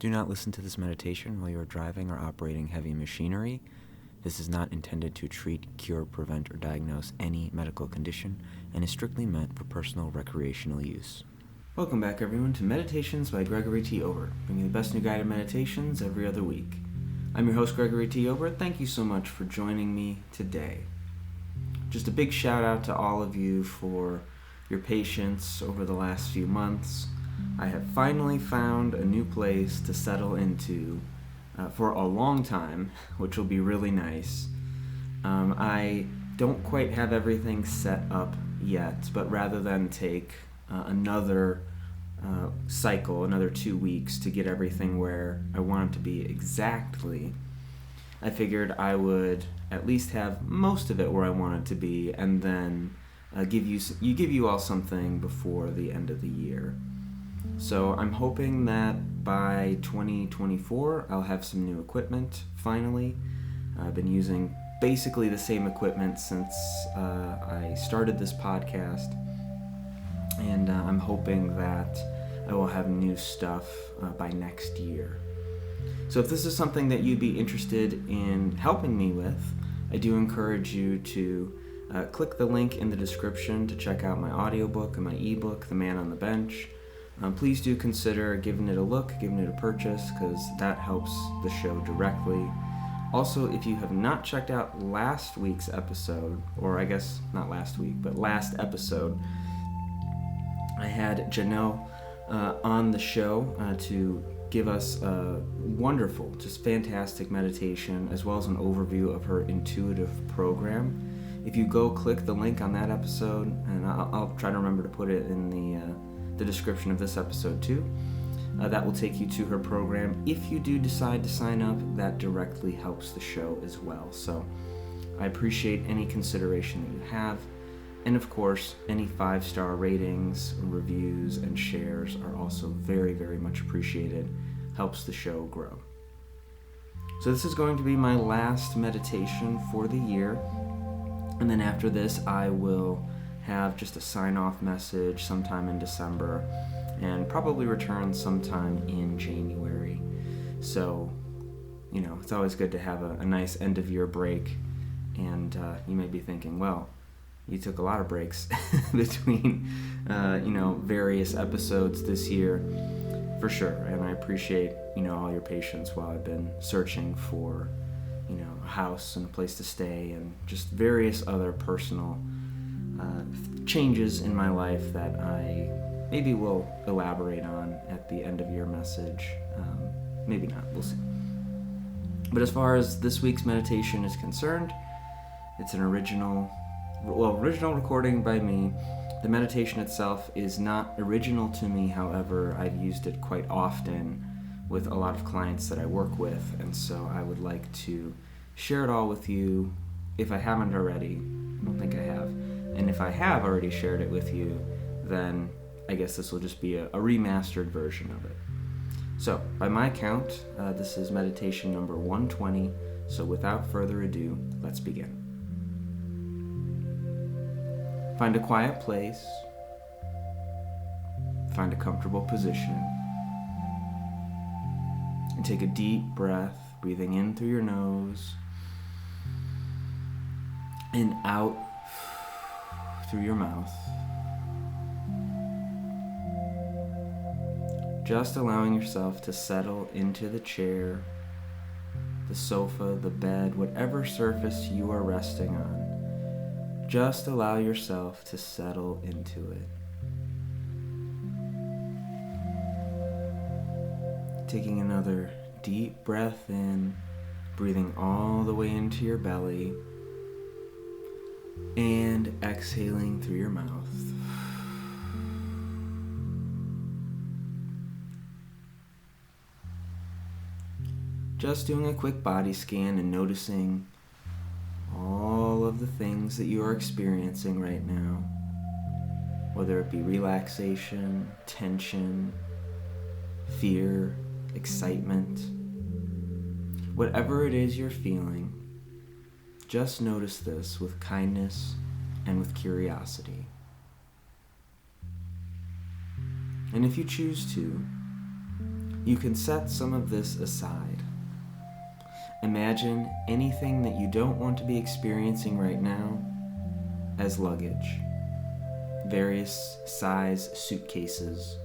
Do not listen to this meditation while you are driving or operating heavy machinery. This is not intended to treat, cure, prevent, or diagnose any medical condition and is strictly meant for personal recreational use. Welcome back, everyone, to Meditations by Gregory T. Obert, bringing the best new guided meditations every other week. I'm your host, Gregory T. Obert. Thank you so much for joining me today. Just a big shout out to all of you for your patience over the last few months. I have finally found a new place to settle into for a long time, which will be really nice. I don't quite have everything set up yet, but rather than take another cycle, another 2 weeks to get everything where I want it to be exactly, I figured I would at least have most of it where I want it to be, and then give you all something before the end of the year. So I'm hoping that by 2024 I'll have some new equipment finally. I've been using basically the same equipment since I started this podcast, and I'm hoping that I will have new stuff by next year. So if this is something that you'd be interested in helping me with, I do encourage you to click the link in the description to check out my audiobook and my ebook, The Man on the Bench. Please do consider giving it a look, giving it a purchase, because that helps the show directly. Also, if you have not checked out last week's episode, or I guess not last week, but last episode, I had Janelle on the show to give us a wonderful, just fantastic meditation, as well as an overview of her intuitive program. If you go click the link on that episode, and I'll try to remember to put it in the description of this episode too, that will take you to her program. If you do decide to sign up, that directly helps the show as well. So I appreciate any consideration that you have. And of course, any 5-star ratings, reviews, and shares are also very, very much appreciated. Helps the show grow. So this is going to be my last meditation for the year. And then after this, I will have just a sign-off message sometime in December and probably return sometime in January. So, it's always good to have a nice end-of-year break. And you may be thinking, well, you took a lot of breaks between, various episodes this year, for sure. And I appreciate, all your patience while I've been searching for, a house and a place to stay and just various other personal changes in my life that I maybe will elaborate on at the end of your message. Maybe not, we'll see. But as far as this week's meditation is concerned, it's an original recording by me. The meditation itself is not original to me, however, I've used it quite often with a lot of clients that I work with, and so I would like to share it all with you if I haven't already. I don't think I have. And if I have already shared it with you, then I guess this will just be a remastered version of it. So, by my count, this is meditation number 120, so without further ado, let's begin. Find a quiet place. Find a comfortable position. And take a deep breath, breathing in through your nose and out through your mouth. Just allowing yourself to settle into the chair, the sofa, the bed, whatever surface you are resting on. Just allow yourself to settle into it. Taking another deep breath in, breathing all the way into your belly, and exhaling through your mouth. Just doing a quick body scan and noticing all of the things that you are experiencing right now, whether it be relaxation, tension, fear, excitement, whatever it is you're feeling. Just notice this with kindness and with curiosity. And if you choose to, You can set some of this aside. Imagine anything that you don't want to be experiencing right now as luggage, various size suitcases,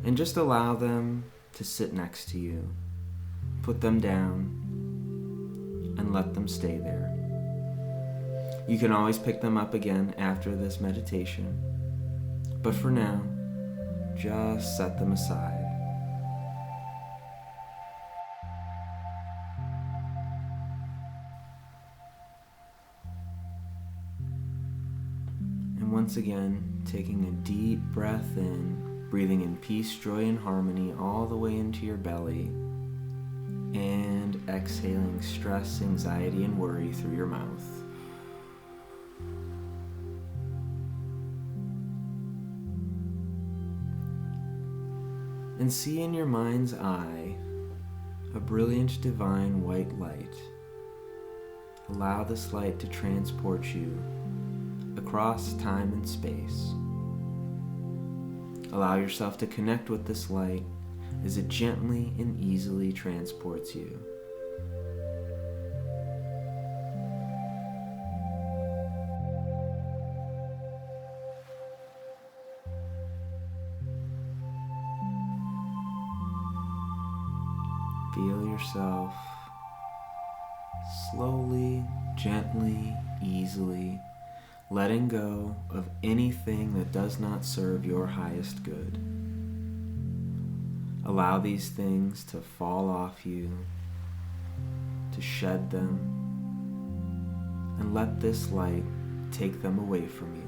and just allow them to sit next to you. Put them down and let them stay there. You can always pick them up again after this meditation, but for now, just set them aside. And once again, taking a deep breath in, breathing in peace, joy, and harmony all the way into your belly, and exhaling stress, anxiety, and worry through your mouth. And see in your mind's eye a brilliant divine white light. Allow this light to transport you across time and space. Allow yourself to connect with this light as it gently and easily transports you. Feel yourself slowly, gently, easily letting go of anything that does not serve your highest good. Allow these things to fall off you, to shed them, and let this light take them away from you.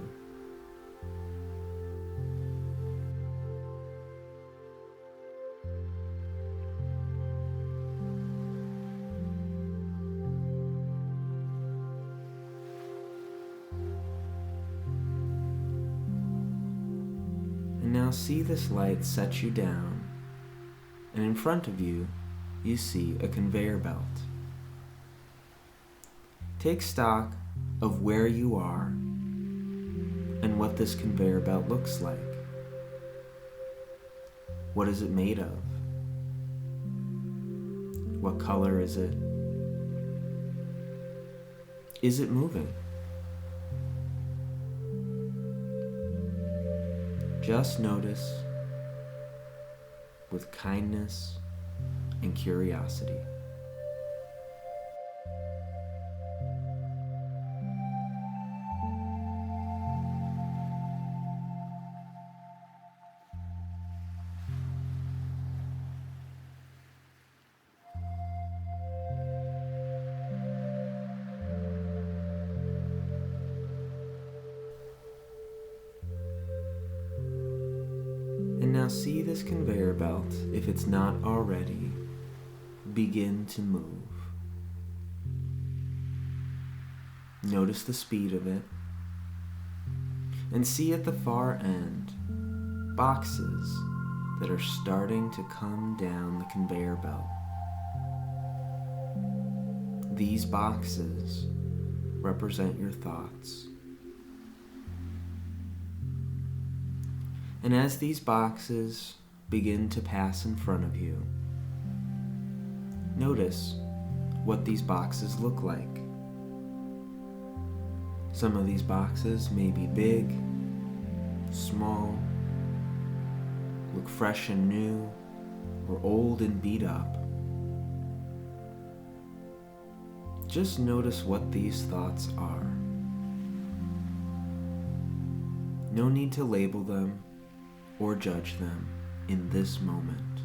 And now see this light set you down, and in front of you, you see a conveyor belt. Take stock of where you are and what this conveyor belt looks like. What is it made of? What color is it? Is it moving? Just notice with kindness and curiosity. And now see this conveyor belt, if it's not already, begin to move. Notice the speed of it, and see at the far end boxes that are starting to come down the conveyor belt. These boxes represent your thoughts. And as these boxes begin to pass in front of you, notice what these boxes look like. Some of these boxes may be big, small, look fresh and new, or old and beat up. Just notice what these thoughts are. No need to label them or judge them in this moment.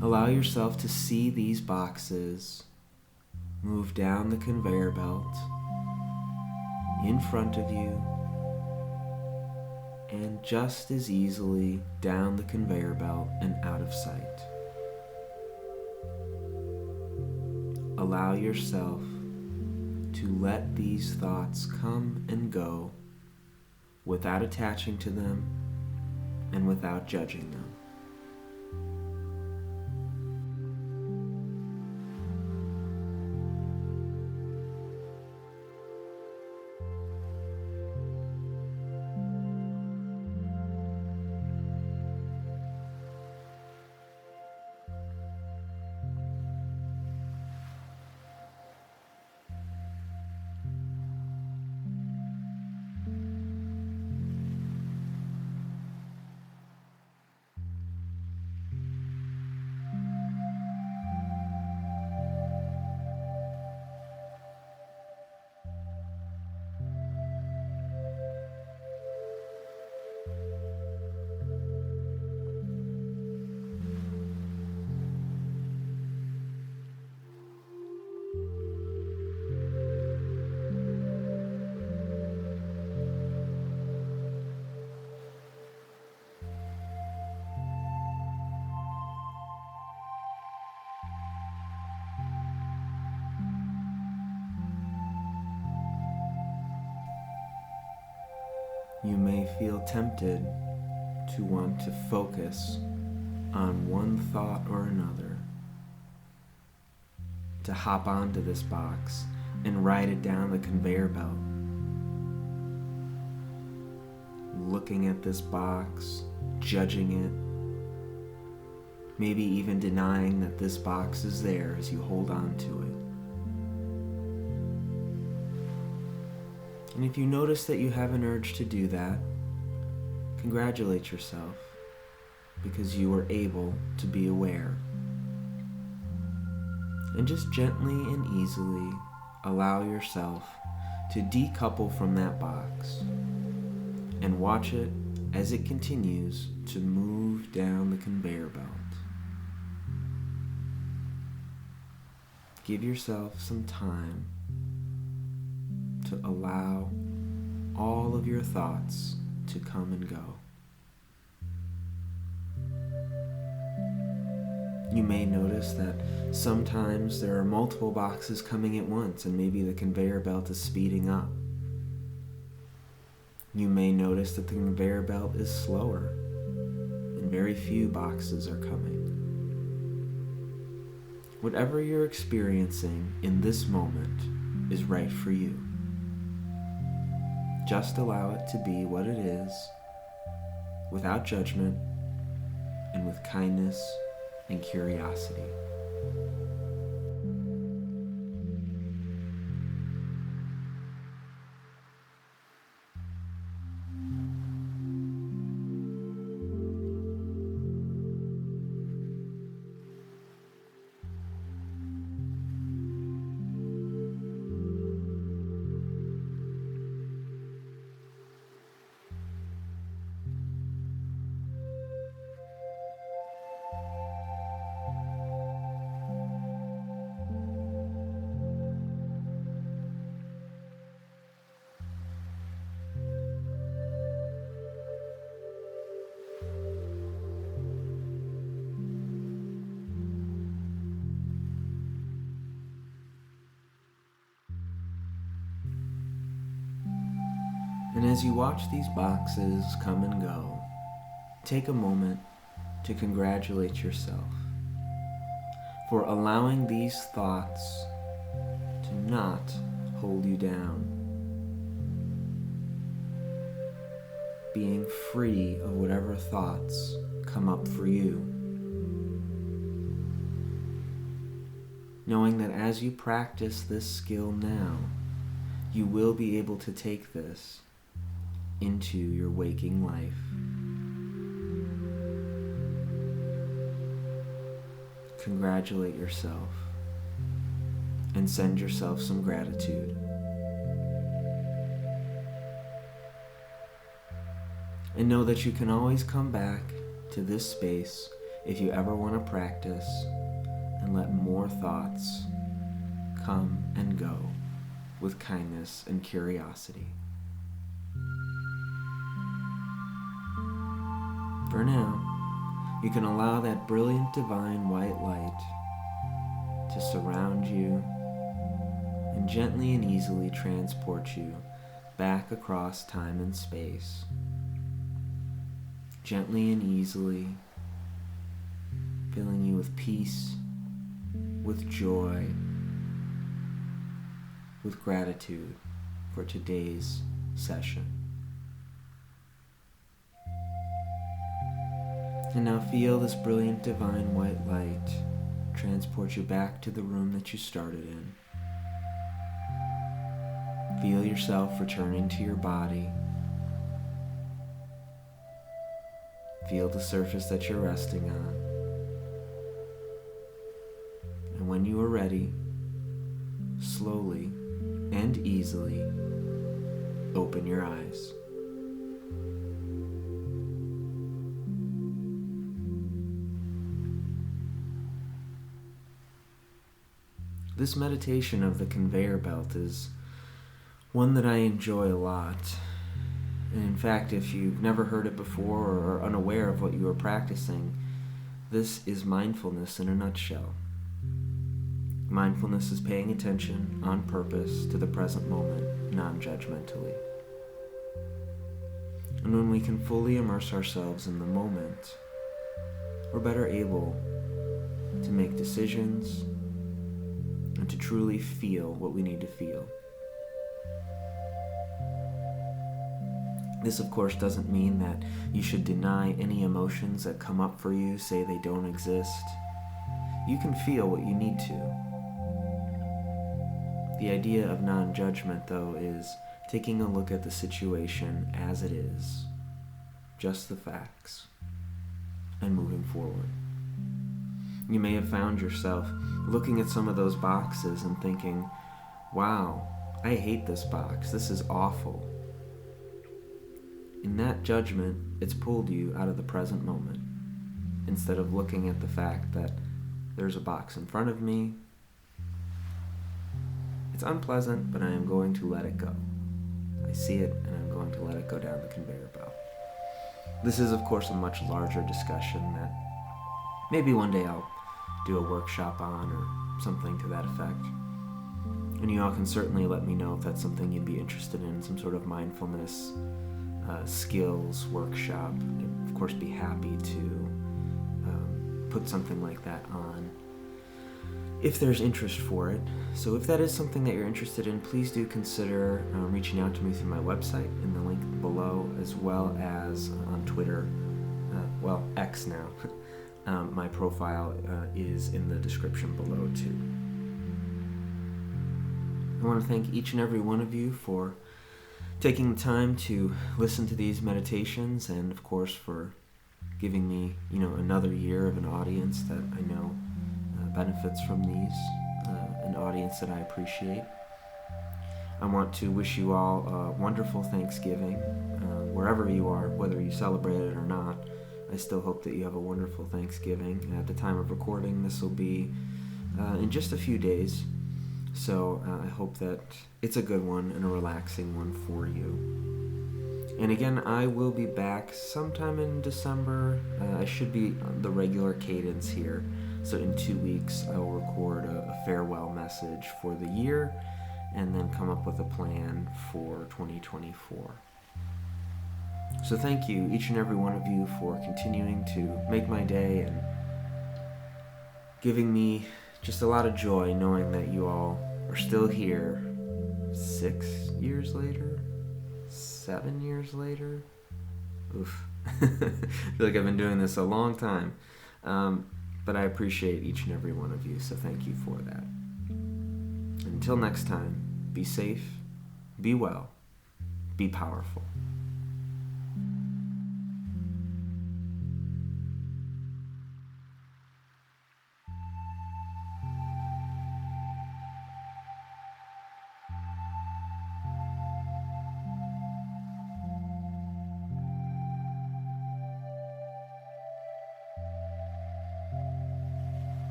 Allow yourself to see these boxes move down the conveyor belt in front of you, and just as easily down the conveyor belt and out of sight. Allow yourself to let these thoughts come and go without attaching to them and without judging them. You may feel tempted to want to focus on one thought or another, to hop onto this box and ride it down the conveyor belt, looking at this box, judging it, maybe even denying that this box is there as you hold on to it. And if you notice that you have an urge to do that, congratulate yourself, because you were able to be aware. And just gently and easily allow yourself to decouple from that box and watch it as it continues to move down the conveyor belt. Give yourself some time to allow all of your thoughts to come and go. You may notice that sometimes there are multiple boxes coming at once, and maybe the conveyor belt is speeding up. You may notice that the conveyor belt is slower and very few boxes are coming. Whatever you're experiencing in this moment is right for you. Just allow it to be what it is, without judgment and with kindness and curiosity. And as you watch these boxes come and go, take a moment to congratulate yourself for allowing these thoughts to not hold you down, being free of whatever thoughts come up for you, knowing that as you practice this skill now, you will be able to take this into your waking life. Congratulate yourself and send yourself some gratitude. And know that you can always come back to this space if you ever want to practice and let more thoughts come and go with kindness and curiosity. For now, you can allow that brilliant divine white light to surround you and gently and easily transport you back across time and space. Gently and easily, filling you with peace, with joy, with gratitude for today's session. And now feel this brilliant divine white light transport you back to the room that you started in. Feel yourself returning to your body. Feel the surface that you're resting on. And when you are ready, slowly and easily open your eyes. This meditation of the conveyor belt is one that I enjoy a lot. And in fact, if you've never heard it before or are unaware of what you are practicing, this is mindfulness in a nutshell. Mindfulness is paying attention on purpose to the present moment, non-judgmentally. And when we can fully immerse ourselves in the moment, we're better able to make decisions and to truly feel what we need to feel. This, of course, doesn't mean that you should deny any emotions that come up for you, say they don't exist. You can feel what you need to. The idea of non-judgment, though, is taking a look at the situation as it is, just the facts, and moving forward. You may have found yourself looking at some of those boxes and thinking, wow, I hate this box, this is awful. In that judgment, it's pulled you out of the present moment, instead of looking at the fact that there's a box in front of me. It's unpleasant, but I am going to let it go. I see it, and I'm going to let it go down the conveyor belt. This is, of course, a much larger discussion that maybe one day I'll do a workshop on or something to that effect. And you all can certainly let me know if that's something you'd be interested in, some sort of mindfulness skills workshop. I'd, of course, be happy to put something like that on if there's interest for it. So if that is something that you're interested in, please do consider reaching out to me through my website in the link below, as well as on Twitter, X now. My profile is in the description below too. I want to thank each and every one of you for taking the time to listen to these meditations, and of course for giving me, another year of an audience that I know benefits from these, an audience that I appreciate. I want to wish you all a wonderful Thanksgiving, wherever you are, whether you celebrate it or not. I still hope that you have a wonderful Thanksgiving. At the time of recording, this will be in just a few days, so I hope that it's a good one and a relaxing one for you. And again, I will be back sometime in December. I should be on the regular cadence here. So in 2 weeks, I will record a farewell message for the year and then come up with a plan for 2024. So thank you, each and every one of you, for continuing to make my day and giving me just a lot of joy knowing that you all are still here 6 years later, 7 years later. Oof. I feel like I've been doing this a long time. But I appreciate each and every one of you, so thank you for that. Until next time, be safe, be well, be powerful.